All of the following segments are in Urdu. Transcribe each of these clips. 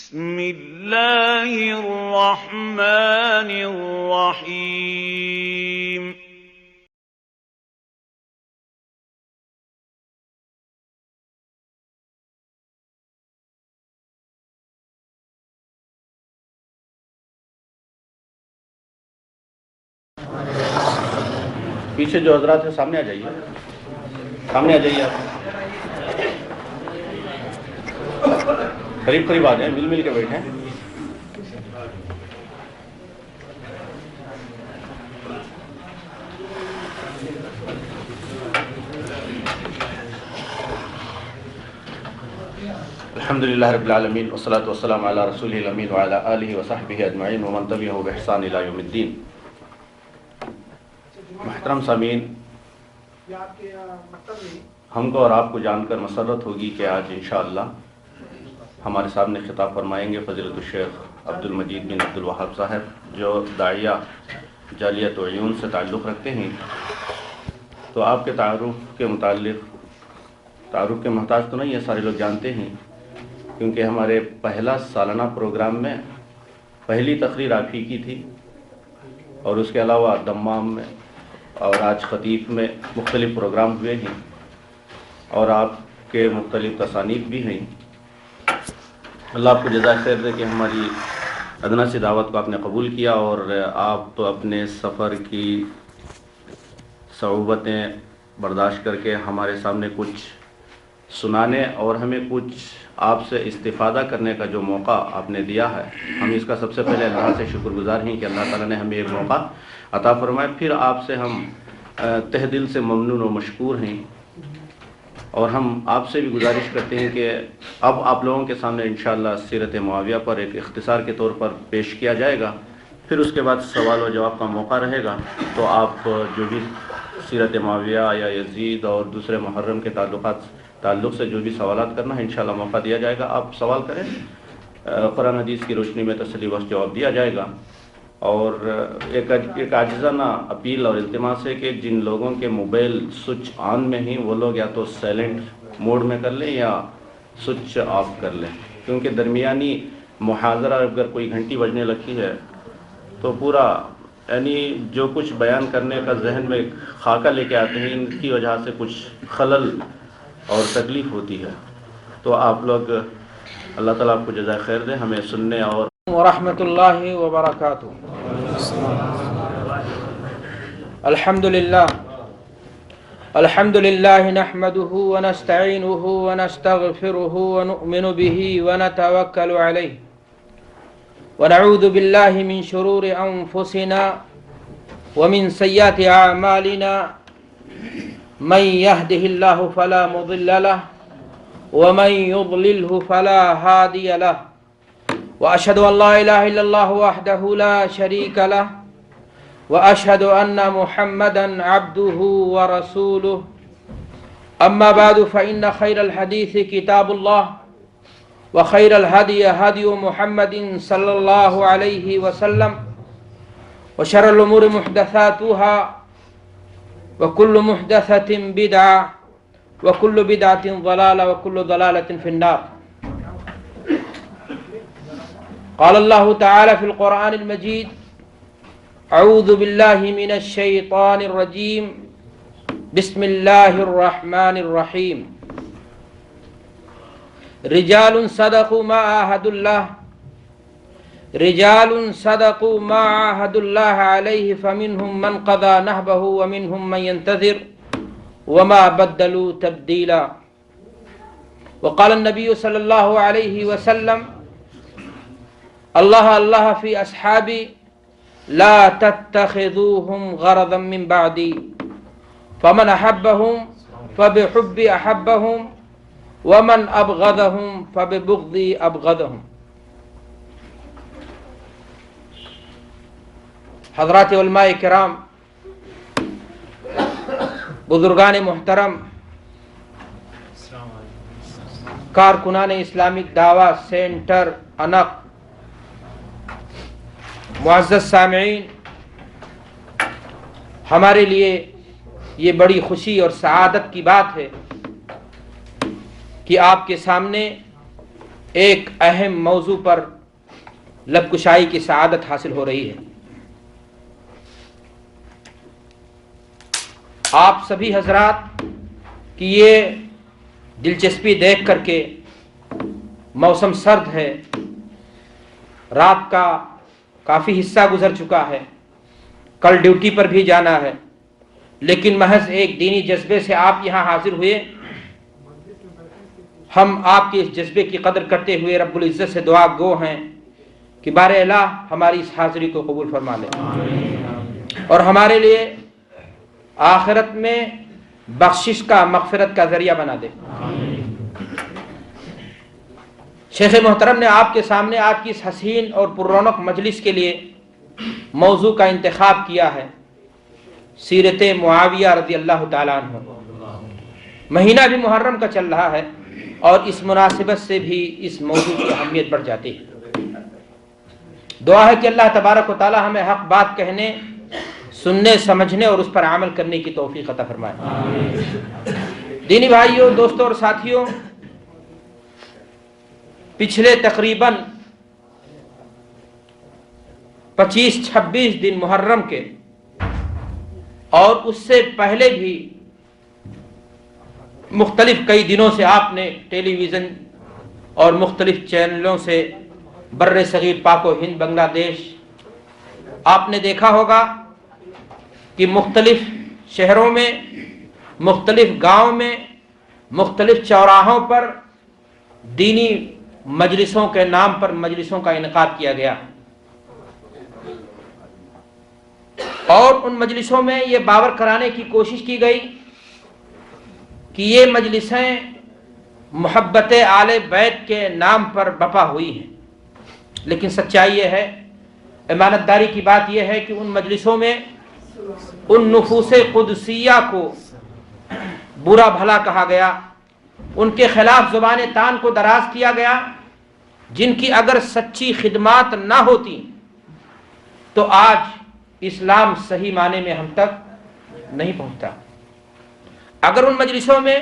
بسم اللہ الرحمن الرحیم پیچھے جو حضرات ہیں سامنے آ جائیے، سامنے آ جائیے، آپ قریب قریب آ جائیں، مل مل کے بیٹھیں۔ الحمدللہ رب العالمین والصلاة والسلام علی رسولہ الامین وعلی آلہ وصحبہ اجمعین ومن تبعہ بإحسان الی یوم الدین۔ محترم سامعین، ہم کو اور آپ کو جان کر مسرت ہوگی کہ آج انشاءاللہ ہمارے سامنے خطاب فرمائیں گے فضیلت الشیخ عبدالمجید بن عبدالوہاب صاحب، جو داعیہ جالیت عیون سے تعلق رکھتے ہیں۔ تو آپ کے تعارف کے متعلق، تعارف کے محتاج تو نہیں ہے، سارے لوگ جانتے ہیں، کیونکہ ہمارے پہلا سالانہ پروگرام میں پہلی تقریر آپ ہی کی تھی، اور اس کے علاوہ دمام میں اور آج خطیب میں مختلف پروگرام ہوئے ہیں، اور آپ کے مختلف تصانیف بھی ہیں۔ اللہ آپ کو جزائے خیر دے کہ ہماری ادنا سی دعوت کو آپ نے قبول کیا، اور آپ اپنے سفر کی صعوبتیں برداشت کر کے ہمارے سامنے کچھ سنانے اور ہمیں کچھ آپ سے استفادہ کرنے کا جو موقع آپ نے دیا ہے، ہم اس کا سب سے پہلے اللہ سے شکر گزار ہیں کہ اللہ تعالیٰ نے ہمیں ایک موقع عطا فرمایا۔ پھر آپ سے ہم تہ دل سے ممنون و مشکور ہیں، اور ہم آپ سے بھی گزارش کرتے ہیں کہ اب آپ لوگوں کے سامنے انشاءاللہ سیرت معاویہ پر ایک اختصار کے طور پر پیش کیا جائے گا، پھر اس کے بعد سوال و جواب کا موقع رہے گا۔ تو آپ جو بھی سیرت معاویہ یا یزید اور دوسرے محرم کے تعلق سے جو بھی سوالات کرنا ہے انشاءاللہ موقع دیا جائے گا، آپ سوال کریں، قرآن حدیث کی روشنی میں تسلی بخش جواب دیا جائے گا۔ اور ایک عاجزانہ اپیل اور التماس ہے کہ جن لوگوں کے موبائل سوئچ آن میں ہیں وہ لوگ یا تو سائلنٹ موڈ میں کر لیں یا سوئچ آف کر لیں، کیونکہ درمیانی محاضرہ اگر کوئی گھنٹی بجنے لگتی ہے تو پورا یعنی جو کچھ بیان کرنے کا ذہن میں خاکہ لے کے آتے ہیں، ان کی وجہ سے کچھ خلل اور تکلیف ہوتی ہے۔ تو آپ لوگ، اللہ تعالیٰ آپ کو جزائے خیر دے، ہمیں سننے اور ورحمۃ اللہ وبرکاتہ۔ الحمد للہ نحمده ونستعینه ونستغفره ونؤمن به ونتوکل علیہ ونعوذ باللہ من شرور انفسنا ومن سیئات اعمالنا، من يهده الله فلا مضل له ومن يضلله فلا هادي له، وأشهد أن لا إله إلا الله وحده لا شريك له، وأشهد أن محمدا عبده ورسوله، أما بعد فإن خير الحديث كتاب الله، وخير الهدي هدي محمد صلى الله عليه وسلم، وشر الأمور محدثاتها، وكل محدثة بدعة، وكل بدعة ضلالة، وكل ضلالة في النار۔ قال الله تعالى في القرآن المجيد: أعوذ بالله من الشيطان الرجيم، بسم الله الرحمن الرحيم، رجال صدقوا ما عاهدوا الله، رجال صدقوا ما عاهدوا الله عليه، فمنهم من قضى نهبه ومنهم من ينتظر وما بدلوا تبديلا۔ وقال النبي صلى الله عليه وسلم: اللہ اللہ فی اصحابی لا تتخذوهم غرضا من بعدی، فمن احبهم فبحبی احبهم ومن ابغضهم فببغضی ابغضهم۔ حضرات علماء کرام، بزرگان محترم، کارکنان اسلامک دعوی سینٹر انق، معزز سامعین، ہمارے لیے یہ بڑی خوشی اور سعادت کی بات ہے کہ آپ کے سامنے ایک اہم موضوع پر لب کشائی کی سعادت حاصل ہو رہی ہے۔ آپ سبھی حضرات کی یہ دلچسپی دیکھ کر کے موسم سرد ہے، رات کا کافی حصہ گزر چکا ہے، کل ڈیوٹی پر بھی جانا ہے، لیکن محض ایک دینی جذبے سے آپ یہاں حاضر ہوئے۔ ہم آپ کے اس جذبے کی قدر کرتے ہوئے رب العزت سے دعا گو ہیں کہ بار الہ ہماری اس حاضری کو قبول فرما لے اور ہمارے لیے آخرت میں بخشش کا، مغفرت کا ذریعہ بنا دے۔ شیخ محترم نے آپ کے سامنے آج کی اس حسین اور پررونق مجلس کے لیے موضوع کا انتخاب کیا ہے، سیرت معاویہ رضی اللہ تعالیٰ عنہ۔ مہینہ بھی محرم کا چل رہا ہے اور اس مناسبت سے بھی اس موضوع کی اہمیت بڑھ جاتی ہے۔ دعا ہے کہ اللہ تبارک و تعالی ہمیں حق بات کہنے، سننے، سمجھنے اور اس پر عمل کرنے کی توفیق عطا فرمائے۔ دینی بھائیوں، دوستوں اور ساتھیوں، پچھلے تقریباً 25-26 دن محرم کے اور اس سے پہلے بھی مختلف کئی دنوں سے آپ نے ٹیلی ویژن اور مختلف چینلوں سے بر صغیر پاک و ہند، بنگلہ دیش، آپ نے دیکھا ہوگا کہ مختلف شہروں میں، مختلف گاؤں میں، مختلف چوراہوں پر دینی مجلسوں کے نام پر مجلسوں کا انعقاد کیا گیا، اور ان مجلسوں میں یہ باور کرانے کی کوشش کی گئی کہ یہ مجلسیں محبت آل بیت کے نام پر بپا ہوئی ہیں، لیکن سچائی یہ ہے، امانت داری کی بات یہ ہے کہ ان مجلسوں میں ان نفوس قدسیہ کو برا بھلا کہا گیا، ان کے خلاف زبان تان کو دراز کیا گیا، جن کی اگر سچی خدمات نہ ہوتی تو آج اسلام صحیح معنی میں ہم تک نہیں پہنچتا۔ اگر ان مجلسوں میں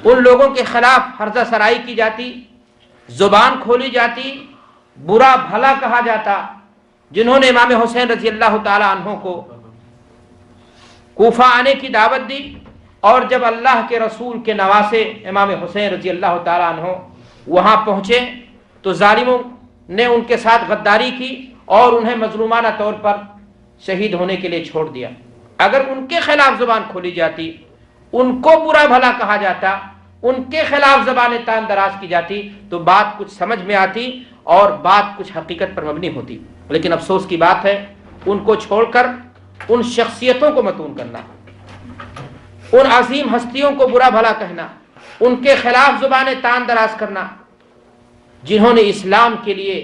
ان لوگوں کے خلاف ہرزہ سرائی کی جاتی، زبان کھولی جاتی، برا بھلا کہا جاتا، جنہوں نے امام حسین رضی اللہ تعالی عنہ کو کوفہ آنے کی دعوت دی، اور جب اللہ کے رسول کے نواسے امام حسین رضی اللہ تعالی عنہ وہاں پہنچے تو ظالموں نے ان کے ساتھ غداری کی اور انہیں مظلومانہ طور پر شہید ہونے کے لیے چھوڑ دیا۔ اگر ان کے خلاف زبان کھولی جاتی، ان کو برا بھلا کہا جاتا، ان کے خلاف زبان تان دراز کی جاتی تو بات کچھ سمجھ میں آتی اور بات کچھ حقیقت پر مبنی ہوتی، لیکن افسوس کی بات ہے ان کو چھوڑ کر ان شخصیتوں کو متون کرنا، ان عظیم ہستیوں کو برا بھلا کہنا، ان کے خلاف زبان تان دراز کرنا، جنہوں نے اسلام کے لیے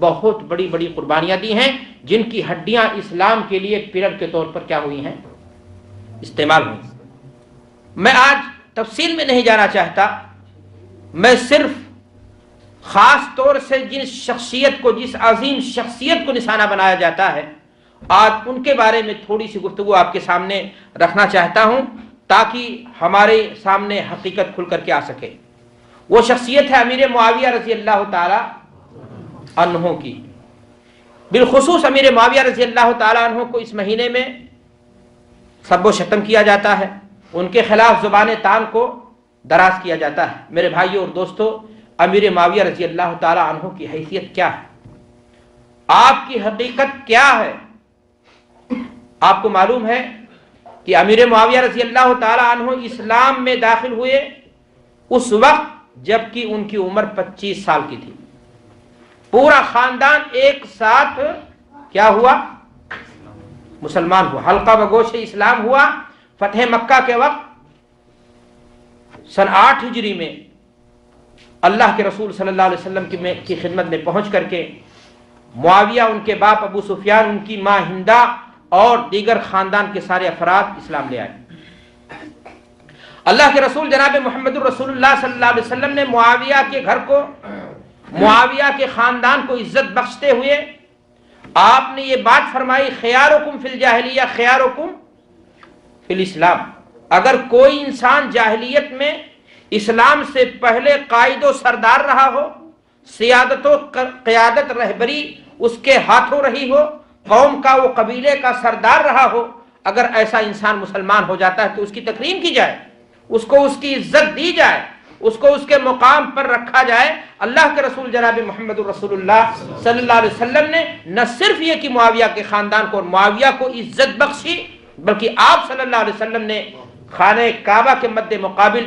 بہت بڑی بڑی قربانیاں دی ہیں، جن کی ہڈیاں اسلام کے لیے پلر کے طور پر کیا ہوئی ہیں، استعمال ہوئی۔ میں آج تفصیل میں نہیں جانا چاہتا، میں صرف خاص طور سے جس عظیم شخصیت کو نشانہ بنایا جاتا ہے، آج ان کے بارے میں تھوڑی سی گفتگو آپ کے سامنے رکھنا چاہتا ہوں تاکہ ہمارے سامنے حقیقت کھل کر کے آ سکے۔ وہ شخصیت ہے امیر معاویہ رضی اللہ تعالی عنہ کی۔ بالخصوص امیر معاویہ رضی اللہ تعالی عنہ کو اس مہینے میں سب و شتم کیا جاتا ہے، ان کے خلاف زبان تان کو دراز کیا جاتا ہے۔ میرے بھائیوں اور دوستوں، امیر معاویہ رضی اللہ تعالی عنہ کی حیثیت کیا ہے، آپ کی حقیقت کیا ہے؟ آپ کو معلوم ہے کہ امیر معاویہ رضی اللہ تعالی عنہ اسلام میں داخل ہوئے اس وقت جبکہ ان کی عمر 25 سال کی تھی۔ پورا خاندان ایک ساتھ کیا ہوا؟ مسلمان ہوا، حلقہ بگوش اسلام ہوا۔ فتح مکہ کے وقت سن 8 ہجری میں اللہ کے رسول صلی اللہ علیہ وسلم کی خدمت میں پہنچ کر کے معاویہ، ان کے باپ ابو سفیان، ان کی ماں ہندہ اور دیگر خاندان کے سارے افراد اسلام لے آئے۔ اللہ کے رسول جناب محمد الرسول اللہ صلی اللہ علیہ وسلم نے معاویہ کے گھر کو، معاویہ کے خاندان کو عزت بخشتے ہوئے آپ نے یہ بات فرمائی، خیارکم فی الجاہلیہ خیارکم فی الاسلام۔ اگر کوئی انسان جاہلیت میں اسلام سے پہلے قائد و سردار رہا ہو، سیادت و قیادت رہبری اس کے ہاتھوں رہی ہو، قوم کا وہ قبیلے کا سردار رہا ہو، اگر ایسا انسان مسلمان ہو جاتا ہے تو اس کی تکریم کی جائے، اس کو اس کی عزت دی جائے، اس کو اس کے مقام پر رکھا جائے۔ اللہ کے رسول جناب محمد رسول اللہ صلی اللہ علیہ وسلم نے نہ صرف یہ کہ معاویہ کے خاندان کو اور معاویہ کو عزت بخشی، بلکہ آپ صلی اللہ علیہ وسلم نے خانہ کعبہ کے مد مقابل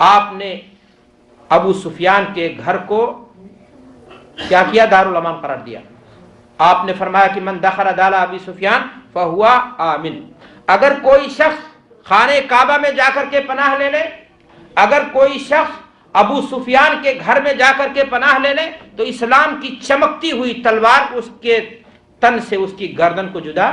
آپ نے ابو سفیان کے گھر کو کیا کیا؟ دارالامان قرار دیا۔ آپ نے فرمایا کہ من دخل دار ابی سفیان فہو آمن۔ اگر کوئی شخص خانہ کعبہ میں جا کر کے پناہ لے لے، اگر کوئی شخص ابو سفیان کے گھر میں جا کر کے پناہ لے لے تو اسلام کی چمکتی ہوئی تلوار اس کے تن سے اس کی گردن کو جدا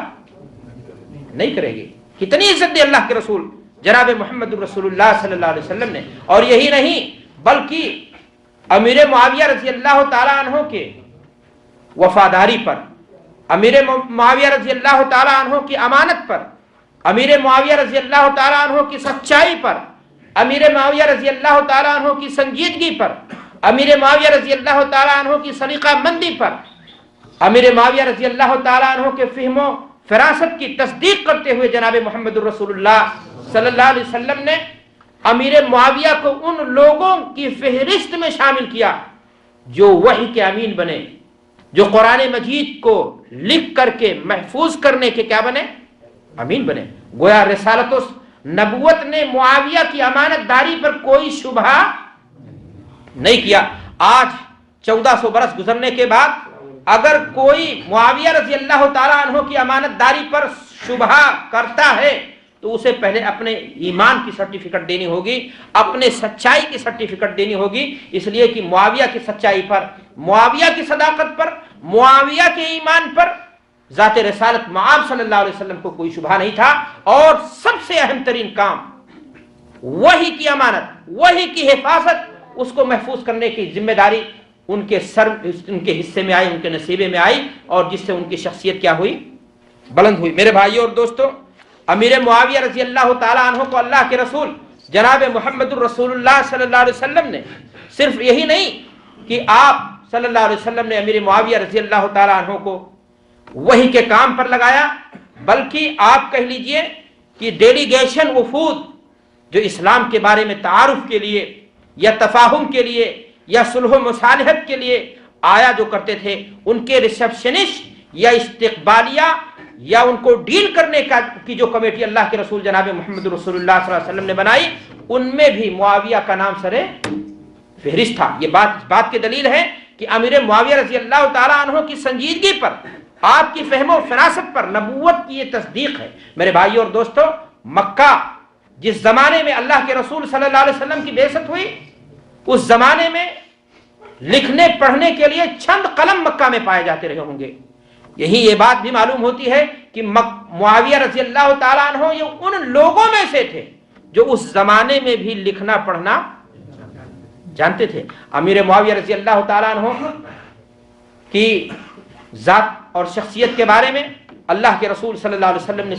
نہیں کرے گی۔ کتنی عزت دی اللہ کے رسول جناب محمد رسول اللہ صلی اللہ علیہ وسلم نے۔ اور یہی نہیں بلکہ امیر معاویہ رضی اللہ تعالیٰ عنہ کے وفاداری پر، امیر معاویہ رضی اللہ تعالیٰ عنہ کی امانت پر، امیر معاویہ رضی اللہ تعالیٰ عنہ کی سچائی پر، امیر معاویہ رضی اللہ تعالیٰ عنہ کی سنجیدگی پر، امیر معاویہ رضی اللہ تعالیٰ عنہ کی سلیقہ مندی پر، امیر معاویہ رضی اللہ تعالیٰ عنہ کے فہم و فراست کی تصدیق کرتے ہوئے جناب محمد رسول اللہ صلی اللہ علیہ وسلم نے امیر معاویہ کو ان لوگوں کی فہرست میں شامل کیا جو وحی کے امین بنے، جو قرآن مجید کو لکھ کر کے محفوظ کرنے کے کیا بنے؟ امین بنے۔ گویا رسالت و نبوت نے معاویہ کی امانت داری پر کوئی شبہ نہیں کیا۔ آج 1400 برس گزرنے کے بعد اگر کوئی معاویہ رضی اللہ تعالیٰ عنہ کی امانت داری پر شبہ کرتا ہے تو اسے پہلے اپنے ایمان کی سرٹیفکیٹ دینی ہوگی، اپنے سچائی کی سرٹیفکیٹ دینی ہوگی، اس لیے کہ معاویہ کی سچائی پر، معاویہ کی صداقت پر، معاویہ کے ایمان پر ذات رسالت مآب صلی اللہ علیہ وسلم کو کوئی شبہ نہیں تھا۔ اور سب سے اہم ترین کام وحی کی امانت، وحی کی حفاظت، اس کو محفوظ کرنے کی ذمہ داری ان کے حصے میں آئی، ان کے نصیبے میں آئی، اور جس سے ان کی شخصیت کیا ہوئی؟ بلند ہوئی۔ میرے بھائیوں اور دوستوں، امیر معاویہ رضی اللہ تعالیٰ عنہ کو اللہ کے رسول جناب محمد الرسول اللہ صلی اللہ علیہ وسلم نے صرف یہی نہیں کہ آپ صلی اللہ علیہ وسلم نے امیر معاویہ رضی اللہ تعالیٰ عنہ کو وحی کے کام پر لگایا، بلکہ آپ کہہ لیجئے کہ ڈیلیگیشن وفود جو اسلام کے بارے میں تعارف کے لیے یا تفاہم کے لیے یا صلح و مصالحت کے لیے آیا جو کرتے تھے، ان کے ریسپشنسٹ یا استقبالیہ یا ان کو ڈیل کرنے کی جو کمیٹی اللہ کے رسول جناب محمد رسول اللہ صلی اللہ علیہ وسلم نے بنائی، ان میں بھی معاویہ کا نام سرے فہرست تھا۔ یہ بات کی دلیل ہے کہ امیر معاویہ رضی اللہ تعالیٰ عنہ کی سنجیدگی پر، آپ کی فہم و فراست پر نبوت کی یہ تصدیق ہے۔ میرے بھائیوں اور دوستوں، مکہ جس زمانے میں اللہ کے رسول صلی اللہ علیہ وسلم کی بعثت ہوئی، اس زمانے میں لکھنے پڑھنے کے لیے چند قلم مکہ میں پائے جاتے رہے ہوں گے۔ یہی یہ بات بھی معلوم ہوتی ہے کہ معاویہ رضی اللہ تعالیٰ عنہ یہ ان لوگوں میں سے تھے جو اس زمانے میں بھی لکھنا پڑھنا جانتے تھے۔ امیر معاویہ رضی اللہ تعالیٰ عنہ کی ذات اور شخصیت کے بارے میں اللہ کے رسول صلی اللہ علیہ وسلم نے